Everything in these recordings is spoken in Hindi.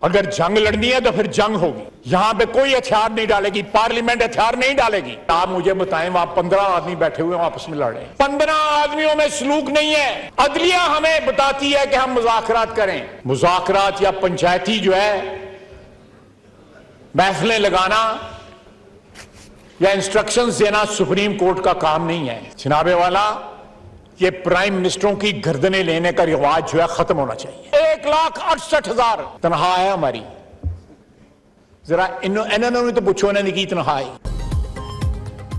अगर जंग लड़नी है तो फिर जंग होगी। यहां पे कोई हथियार नहीं डालेगी, पार्लियामेंट हथियार नहीं डालेगी। आप मुझे बताएं, वहां 15 आदमी बैठे हुए हैं आपस में लड़ रहे हैं, 15 आदमियों में सलूक नहीं है। अदलिया हमें बताती है कि हम मुज़ाकरात करें। मुज़ाकरात या पंचायती जो है महफिलें लगाना या इंस्ट्रक्शंस देना सुप्रीम कोर्ट का काम नहीं है। जनाबे वाला, ये प्राइम मिनिस्टरों की गर्दनें लेने का रिवाज जो है खत्म होना चाहिए। 1,68,000 तनख्वाह है हमारी। जरा इन्होंने तो पूछो इन्होंने की तनख्वाह।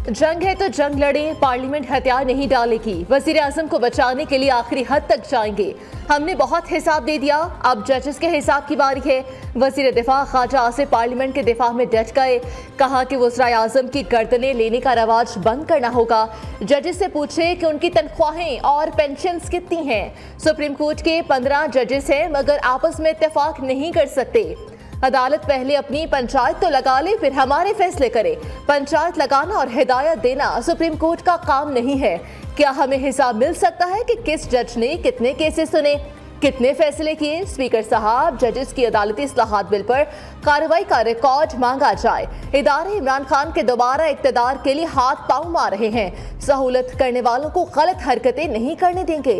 जंग है तो जंग लड़े, पार्लियामेंट हथियार नहीं डालेगी। वजीर आजम को बचाने के लिए आखिरी हद तक जाएंगे। हमने बहुत हिसाब दे दिया, अब जजेस के हिसाब की बारी है। वजीर दिफा ख्वाजा आसिफ पार्लियामेंट के दिफा में डट गए। कहा कि वज़ीर आज़म की गर्दनें लेने का रवाज बंद करना होगा। जजेस से पूछे कि उनकी तनख्वाहें और पेंशन्स कितनी हैं। सुप्रीम कोर्ट के 15 जजेस हैं मगर आपस में इत्तेफाक नहीं कर सकते। अदालत पहले अपनी पंचायत तो लगा ले, फिर हमारे फैसले करे। पंचायत लगाना और हिदायत देना सुप्रीम कोर्ट का काम नहीं है। क्या हमें हिसाब मिल सकता है कि किस जज ने कितने केसेस सुने, कितने फैसले किए? स्पीकर साहब, जजेस की अदालती इस्लाहात बिल पर कार्रवाई का रिकॉर्ड मांगा जाए। इदारे इमरान खान के दोबारा इक्तदार के लिए हाथ पांव मार रहे हैं। सहूलत करने वालों को गलत हरकतें नहीं करने देंगे।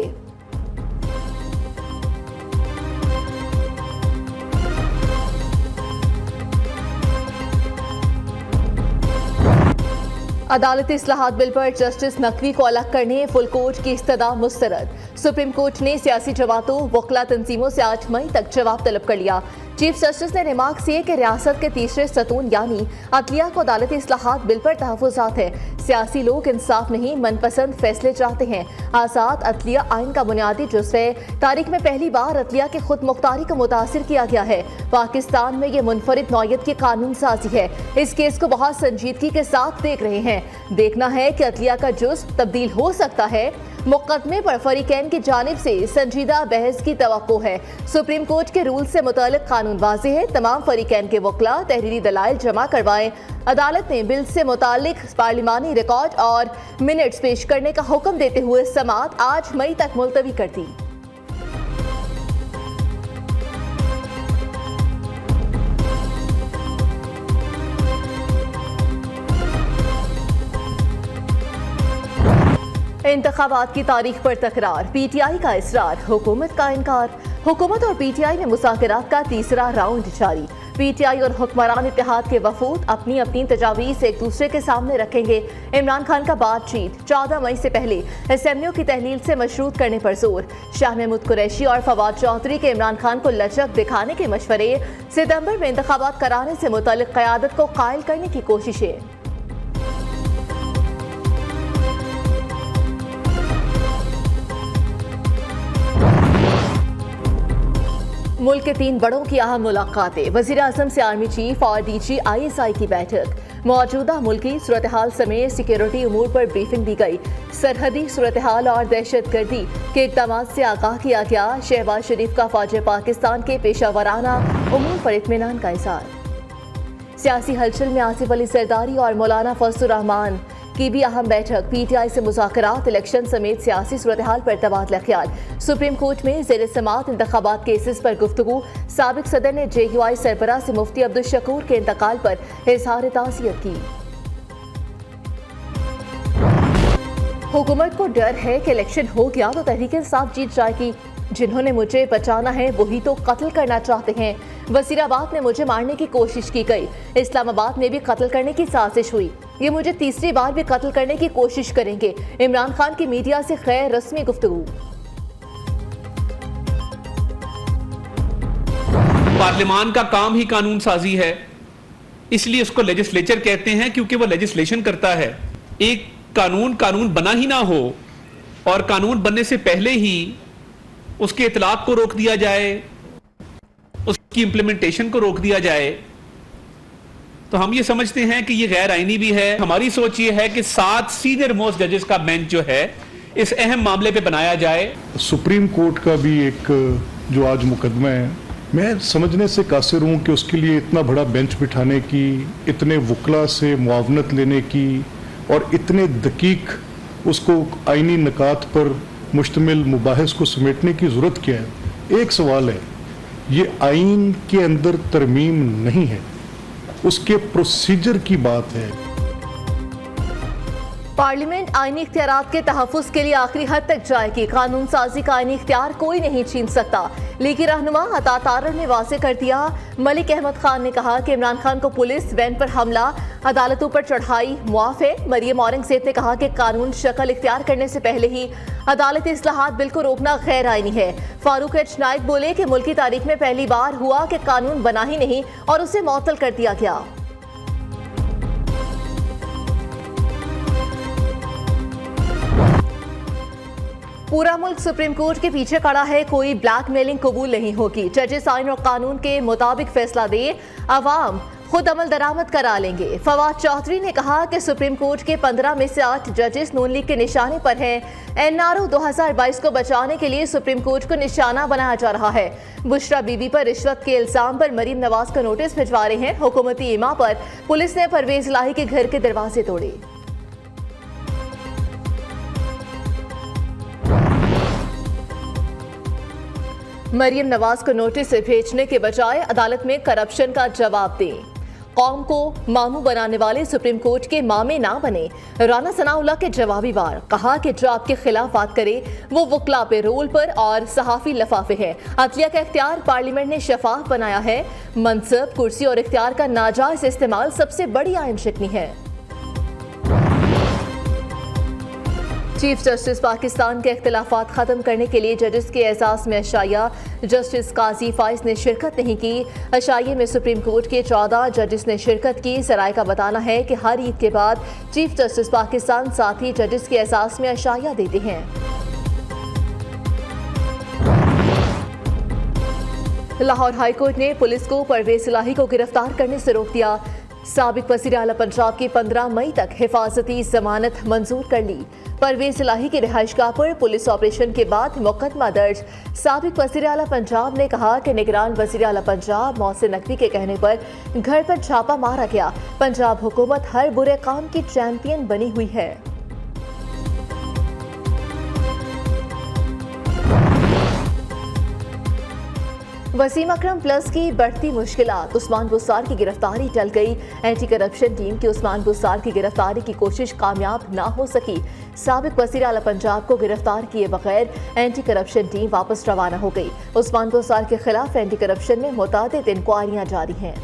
अदालती इस्लाहात बिल पर जस्टिस नकवी को अलग करने फुल कोर्ट की इस्तदा मुस्तरद। सुप्रीम कोर्ट ने सियासी जमातों वकला तंजीमों से 8 मई तक जवाब तलब कर लिया। चीफ जस्टिस ने रिमार्क किए कि रियासत के तीसरे सतून यानी अदलिया को अदालती इस्लाहात बिल पर तहफ़्फ़ुज़ात है। सियासी लोग इंसाफ नहीं, मनपसंद फैसले चाहते हैं। आज़ाद अदलिया आइन का बुनियादी जुज़्व है। तारीख में पहली बार अदलिया की खुद मुख्तारी को मुतासिर किया गया है। पाकिस्तान में ये मुनफरिद नौयत की कानून साजी है। इस केस को बहुत संजीदगी के साथ देख रहे हैं। देखना है कि अदलिया का जुज़्व तब्दील हो सकता है। मुकदमे पर फरीकैन की जानिब से संजीदा बहस की तवक्को है। सुप्रीम कोर्ट के रूल से मुतालिक कानून वाज़ेह है। तमाम फरीकैन के वकला तहरीरी दलाइल जमा करवाएं। अदालत ने बिल से मुतालिक पार्लिमानी रिकॉर्ड और मिनट्स पेश करने का हुक्म देते हुए समाअत 8 मई तक मुलतवी कर दी। इंतखाबात की तारीख पर तकरार, पीटीआई का इसरार, हुकूमत का इनकार। हुकूमत और पीटीआई में मुज़ाकरात का तीसरा राउंड जारी। पीटीआई और हुक्मरान इत्तेहाद के वफूद अपनी अपनी तजावीज़ एक दूसरे के सामने रखेंगे। इमरान खान का बातचीत 14 मई से पहले असेंबलियों की तहलील से मशरूत करने पर जोर। शाह महमूद कुरैशी और फवाद चौधरी के इमरान खान को लचक दिखाने के मशवरे। सितंबर में इंतखाबात कराने से मुतल्लिक क़यादत को कायल करने की कोशिशें। मुल्क के 3 बड़ों की अहम मुलाकातें। वज़ीर आज़म से आर्मी चीफ और डीजी ISI की बैठक। मौजूदा मुल्की सूरत हाल समेत सिक्योरिटी उमूर पर ब्रीफिंग दी गई। सरहदी सूरत हाल और दहशतगर्दी के इक़दाम से आगाह किया गया। शहबाज शरीफ का फ़ौज पाकिस्तान के पेशा वराना उमूर पर इत्मीनान का इज़हार। सियासी हलचल में आसिफ अली सरदारी और मौलाना फजलुर रहमान की भी अहम बैठक। पीटीआई से मुज़ाकरात, इलेक्शन समेत सियासी सूरत हाल पर तबादला ख्याल। सुप्रीम कोर्ट में ज़ेर समाअत इंतखाबात केसेस पर गुफ्तगू। साबिक सदर ने JUI सरबराह से मुफ्ती अब्दुल शकूर के इंतकाल पर इजहार ताज़ियत की। हुकूमत को डर है कि इलेक्शन हो गया तो तहरीक इंसाफ जीत जाएगी। जिन्होंने मुझे बचाना है वही तो कत्ल करना चाहते हैं। वजीराबाद में मुझे मारने की कोशिश की गई। इस्लामाबाद में भी कत्ल करने की साजिश हुई। ये मुझे तीसरी बार भी कत्ल करने की कोशिश करेंगे। इमरान खान की मीडिया से गैर रस्मी गुफ्तगू। पार्लियामान का काम ही कानून साजी है, इसलिए उसको लेजिस्लेचर कहते हैं, क्योंकि वो लेजिस्लेशन करता है। एक कानून बना ही ना हो और कानून बनने से पहले ही उसके इतलाक को रोक दिया जाए, उसकी इंप्लीमेंटेशन को रोक दिया जाए, तो हम ये समझते हैं कि ये गैर आईनी भी है। हमारी सोच ये है कि 7 सीनियर मोस्ट जजेस का बेंच जो है इस अहम मामले पे बनाया जाए। सुप्रीम कोर्ट का भी एक जो आज मुकदमा है, मैं समझने से कासिर हूँ कि उसके लिए इतना बड़ा बेंच बिठाने की, इतने वकला से मुआवनत लेने की और इतने दकीक उसको आईनी निकात पर मुश्तमिल मुबाहिस को समेटने की ज़रूरत क्या है। एक सवाल है, ये आइन के अंदर तरमीम नहीं है, उसके प्रोसीजर की बात है। पार्लियामेंट आईनी इख्तियारात के तहफ़्फ़ुज़ के लिए आखिरी हद तक जाएगी। कानून साजी का आईनी इख्तियार कोई नहीं छीन सकता। लीगी रहनुमा अता तारर ने वाज़ेह कर दिया। मलिक अहमद खान ने कहा कि इमरान खान को पुलिस वैन पर हमला, अदालतों पर चढ़ाई मुआफ़ है। मरियम औरंगज़ेब ने कहा कि कानून शक्ल इख्तियार करने से पहले ही अदालती इस्लाहात बिल को रोकना गैर आईनी है। फारूक एच नाइक बोले कि मुल्क की तारीख में पहली बार हुआ कि कानून बना ही नहीं और उसे मुअत्तल कर दिया गया। पूरा मुल्क सुप्रीम कोर्ट के पीछे खड़ा है, कोई ब्लैकमेलिंग कबूल नहीं होगी। जजेस आइन और कानून के मुताबिक फैसला दे, अवाम खुद अमल दरामद करा लेंगे। फवाद चौधरी ने कहा कि सुप्रीम कोर्ट के 15 में से 8 जजेस नून लीग के निशाने पर हैं। एनआरओ 2022 को बचाने के लिए सुप्रीम कोर्ट को निशाना बनाया जा रहा है। बुशरा बीबी पर रिश्वत के इल्जाम पर मरीम नवाज का नोटिस भिजवा रहे हैं। हुकूमती इमा पर पुलिस ने परवेज इलाही के घर के दरवाजे तोड़े। मरियम नवाज को नोटिस भेजने के बजाय अदालत में करप्शन का जवाब दें। कौम को मामू बनाने वाले सुप्रीम कोर्ट के मामे ना बने। राना सनाउल्लाह के जवाबी वार, कहा कि जो आपके खिलाफ बात करे वो वकला पे रोल पर और सहाफी लफाफे है। अदलिया का इख्तियार पार्लियामेंट ने शफाफ बनाया है। मनसब, कुर्सी और इख्तियार का नाजायज इस्तेमाल सबसे बड़ी आइन शिकनी है। चीफ जस्टिस पाकिस्तान के इख्तिलाफात खत्म करने के लिए जजेस के एजाज में अशाया। जस्टिस काजी फाइज ने शिरकत नहीं की। अशाये में सुप्रीम कोर्ट के 14 जजेस ने शिरकत की। सराय का बताना है कि हर ईद के बाद चीफ जस्टिस पाकिस्तान साथी जजेस के एजाज में अशाया देते हैं। लाहौर हाईकोर्ट ने पुलिस को परवेज इलाही को गिरफ्तार करने से रोक दिया। साबिक वज़ीर आला पंजाब की 15 मई तक हिफाजती जमानत मंजूर कर ली। परवेज इलाही की रिहाइशगाह पर पुलिस ऑपरेशन के बाद मुकदमा दर्ज। साबिक वज़ीर आला पंजाब ने कहा कि निगरान वज़ीर आला पंजाब मोहसिन नकवी के कहने पर घर पर छापा मारा गया। पंजाब हुकूमत हर बुरे काम की चैंपियन बनी हुई है। वसीम अकरम प्लस की बढ़ती मुश्किलात, उस्मान बुसार की गिरफ्तारी टल गई। एंटी करप्शन टीम की उस्मान बुसार की गिरफ्तारी की कोशिश कामयाब ना हो सकी। साबिक वज़ीर आला पंजाब को गिरफ्तार किए बगैर एंटी करप्शन टीम वापस रवाना हो गई। उस्मान बुसार के खिलाफ एंटी करप्शन में मुतादिद इंक्वायरियां जारी हैं।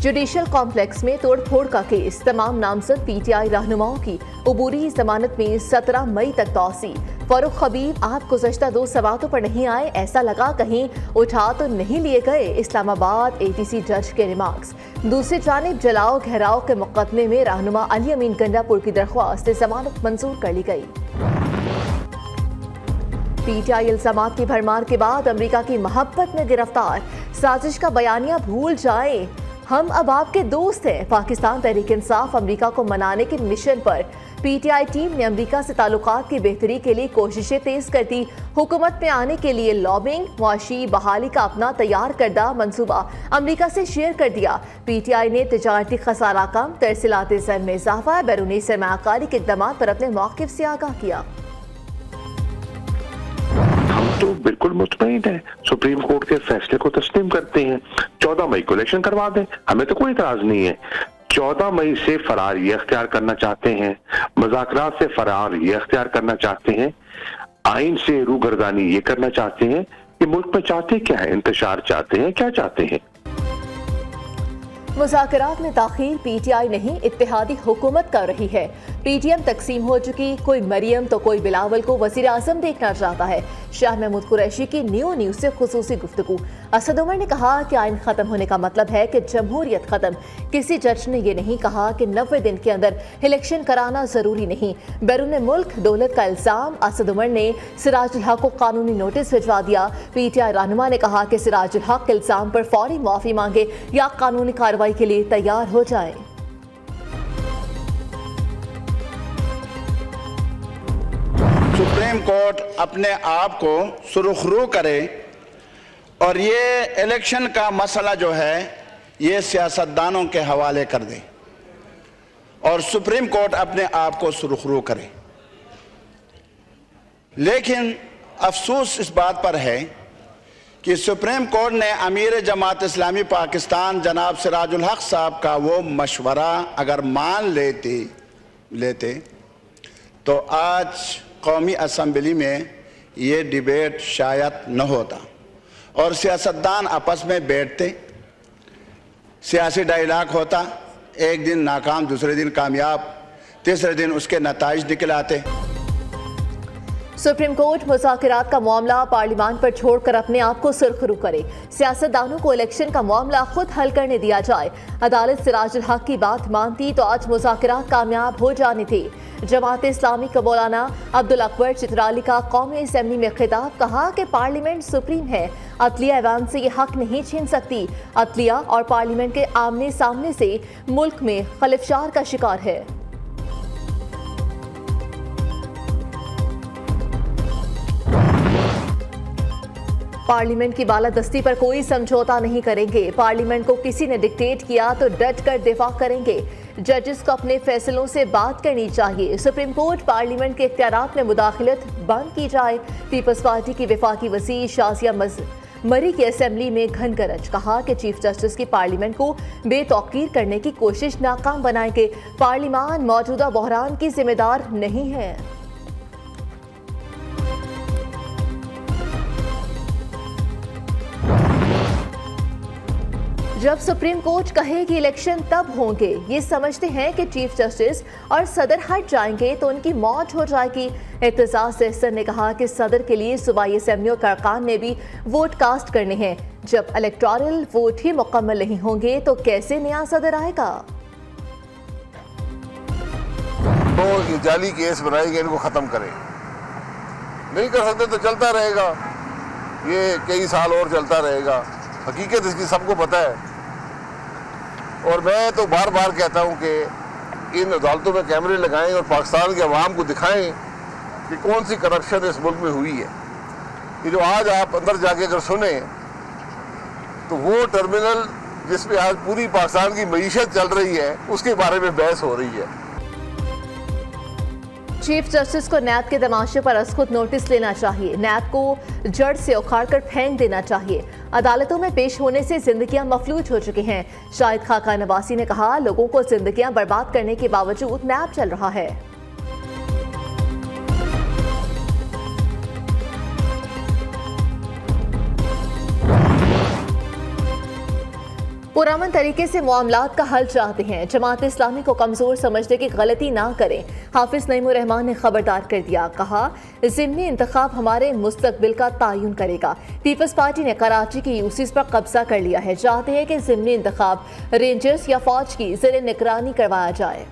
जुडिशल कॉम्प्लेक्स में तोड़फोड़ का केस, तमाम नामजद पीटीआई रहनुमाओं की उबूरी जमानत में 17 मई तक तौसी। फरूख खबीब, आप गुज़श्ता 2 सवातों पर नहीं आए, ऐसा लगा कहीं उठा तो नहीं लिए गए। इस्लामाबाद एटीसी जज के रिमार्क्स। दूसरी जानिब जलाओ घेराव के मुकदमे में रहनुमा अली अमीन गंडापुर की दरख्वास्त जमानत मंजूर कर ली गई। पीटीआई इल्जामात की भरमार के बाद अमेरिका की मोहब्बत में गिरफ्तार। साजिश का बयानिया भूल जाए, हम अब आपके दोस्त हैं। पाकिस्तान तहरीक इंसाफ अमेरिका को मनाने के मिशन पर। पीटीआई टीम ने अमेरिका से ताल्लुकात की बेहतरी के लिए कोशिशें तेज कर दी। हुकूमत में आने के लिए लॉबिंग, मुआशी बहाली का अपना तैयार करदा मंसूबा अमेरिका से शेयर कर दिया। पीटीआई ने तिजारती खसारा कम, तरसीलात ज़र में इजाफा, बैरूनी सरमायाकारी के इक़दामात पर अपने मौक़िफ़ से आगाह किया। तो बिल्कुल मुतमईन है, सुप्रीम कोर्ट के फैसले को तस्लीम करते हैं। 14 मई को इलेक्शन करवा दें, हमें तो कोई इतराज नहीं है। 14 मई से फरार ये अख्तियार करना चाहते हैं, मुज़ाकरात से फरार ये अख्तियार करना चाहते हैं, आइन से रूगर्दानी ये करना चाहते हैं। कि मुल्क में चाहते क्या है, इंतशार चाहते हैं, क्या चाहते हैं? मुज़ाकरात में ताख़ीर पीटीआई नहीं, इत्तेहादी हुकूमत कर रही है। पीटीएम तकसीम हो चुकी, कोई मरियम तो कोई बिलावल को वज़ीर आज़म देखना चाहता है। शाह महमूद कुरैशी की न्यूज़ से खुसूसी गुफ्तगू। असद उमर ने कहा कि आइन ख़त्म होने का मतलब है कि जमहूरियत ख़त्म। किसी जज ने यह नहीं कहा कि 90 दिन के अंदर इलेक्शन कराना ज़रूरी नहीं। बैरून मुल्क दौलत का इल्ज़ाम। असद उमर ने सिराजुल हक को कानूनी नोटिस भिजवा दिया। पीटीआई रहनुमा ने कहा कि सिराजुल हक के इल्ज़ाम पर फौरी माफ़ी मांगे या कानूनी कार्रवाई के लिए तैयार हो जाएं। सुप्रीम कोर्ट अपने आप को सुरखरू करे और ये इलेक्शन का मसला जो है ये सियासतदानों के हवाले कर दे और सुप्रीम कोर्ट अपने आप को सुरखरू करे। लेकिन अफसोस इस बात पर है कि सुप्रीम कोर्ट ने अमीर जमात इस्लामी पाकिस्तान जनाब सिराजुल हक साहब का वो मशवरा अगर मान लेते तो आज कौमी असम्बली में ये डिबेट शायद न होता और सियासतदान आपस में बैठते, सियासी डायलॉग होता, एक दिन नाकाम, दूसरे दिन कामयाब, तीसरे दिन उसके नताइज निकल आते। सुप्रीम कोर्ट मुज़ाकरात का मामला पार्लियामान पर छोड़कर अपने आप को सुरखरू करे। सियासतदानों को इलेक्शन का मामला खुद हल करने दिया जाए। अदालत सिराजुल हक की बात मानती तो आज मुज़ाकरात कामयाब हो जाने थे। जमात इस्लामी का मौलाना अब्दुल अकबर चित्राली का कौमी असेंबली में खिताब, कहा कि पार्लियामेंट सुप्रीम है, अदलिया ऐवान से ये हक नहीं छीन सकती। अदलिया और पार्लियामेंट के आमने सामने से मुल्क में खलिफशार का शिकार है। पार्लियामेंट की बालादस्ती पर कोई समझौता नहीं करेंगे। पार्लियामेंट को किसी ने डिक्टेट किया तो डट कर दिफा करेंगे। जजेस को अपने फैसलों से बात करनी चाहिए। सुप्रीम कोर्ट पार्लियामेंट के इख्तियारात में मुदाखलत बंद की जाए। पीपल्स पार्टी की वफाकी वज़ीर शाजिया मरी की असेंबली में घन गरज, कहा कि चीफ जस्टिस की पार्लियामेंट को बेतौकीर करने की कोशिश नाकाम बनाएंगे। पार्लियामान मौजूदा बहरान की जिम्मेदार नहीं है। जब सुप्रीम कोर्ट कहे कि इलेक्शन तब होंगे, ये समझते हैं कि चीफ जस्टिस और सदर हट जाएंगे तो उनकी मौत हो जाएगी। इत्तेज़ाज़ अहसन ने कहा कि सदर के लिए सूबाई असेंबलियों के अरकान ने भी वोट कास्ट करने हैं। जब इलेक्टोरल वोट ही मुकम्मल नहीं होंगे तो कैसे नया सदर आएगा? तो ये जाली केस बनाएंगे, इनको खत्म करें। नहीं कर सकते तो चलता रहेगा, ये कई साल और चलता रहेगा। हकीकत इसकी सबको पता है। और मैं तो बार बार कहता हूं कि इन अदालतों में कैमरे लगाएं और पाकिस्तान के अवाम को दिखाएं कि कौन सी करप्शन इस मुल्क में हुई है। कि जो आज आप अंदर जाके अगर सुने तो वो टर्मिनल जिसपे आज पूरी पाकिस्तान की मईशत चल रही है उसके बारे में बहस हो रही है। चीफ जस्टिस को नैब के तमाशे पर खुद नोटिस लेना चाहिए। नैब को जड़ से उखाड़कर फेंक देना चाहिए। अदालतों में पेश होने से जिंदगियां मफलूज हो चुकी हैं। शाहिद खाका नवासी ने कहा, लोगों को जिंदगियां बर्बाद करने के बावजूद नैब चल रहा है। पुरअमन तरीके से मामलात का हल चाहते हैं। जमात इस्लामी को कमजोर समझने की गलती ना करें। हाफिज नईमुर रहमान ने खबरदार कर दिया, कहा ज़िमनी इंतखाब हमारे मुस्तकबिल का तयन करेगा। पीपल्स पार्टी ने कराची की यूसीज पर कब्जा कर लिया है। चाहते हैं कि ज़िमनी इंतखाब रेंजर्स या फौज की ज़ेर निगरानी करवाया जाए।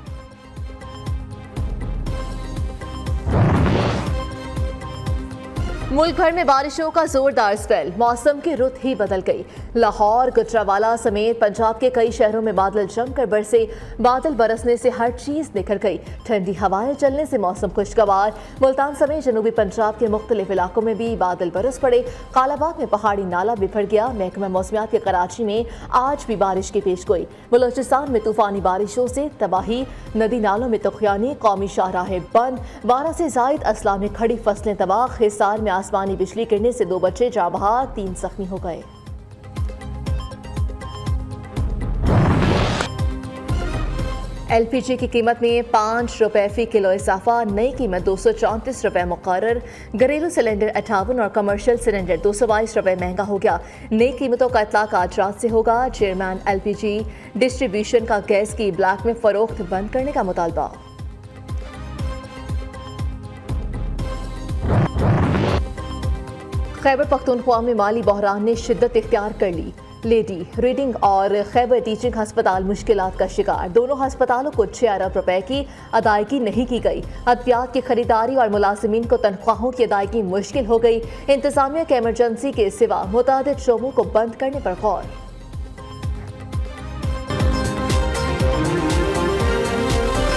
मुल्क भर में बारिशों का जोरदार स्पेल, मौसम की रुत ही बदल गई। लाहौर, गुजरावाला समेत पंजाब के कई शहरों में बादल जमकर बरसे। बादल बरसने से हर चीज निखर गई। ठंडी हवाएं चलने से मौसम खुशगवार। मुल्तान समेत जनूबी पंजाब के मुख्तलिफ इलाकों में भी बादल बरस पड़े। कालाबाग में पहाड़ी नाला बिफर गया। महकमा मौसमियात के कराची में आज भी बारिश की पेशगोई। बलोचिस्तान में तूफानी बारिशों से तबाही, नदी नालों में तुगयानी, कौमी शाहराहें बंद। 12 से जायद अजला में खड़ी फसलें तबाह। हिसार में आसमानी बिजली गिरने से 2 बच्चे जाँ बहक, 3 जख्मी हो गए। LPG की कीमत में 5 रुपए फी किलो इजाफा। नई कीमत 234 रुपए मुकर्रर। घरेलू सिलेंडर 58 और कमर्शियल सिलेंडर 222 रुपए महंगा हो गया। नई कीमतों का इतलाक आज रात से होगा। चेयरमैन LPG डिस्ट्रीब्यूशन का गैस की ब्लैक में फरोख्त बंद करने का मुतालबा। खैबर पख्तूनख्वा में माली बहरान ने शिद्दत इख्तियार कर ली। लेडी रीडिंग और खैबर टीचिंग अस्पताल मुश्किलात का शिकार। दोनों अस्पतालों को 6 अरब रुपए की अदायगी नहीं की गई। अद्वियात की खरीदारी और मुलाजिमीन को तनख्वाहों की अदायगी मुश्किल हो गई। इंतजामिया के इमरजेंसी के सिवा मुतादिद शोबों को बंद करने पर गौर।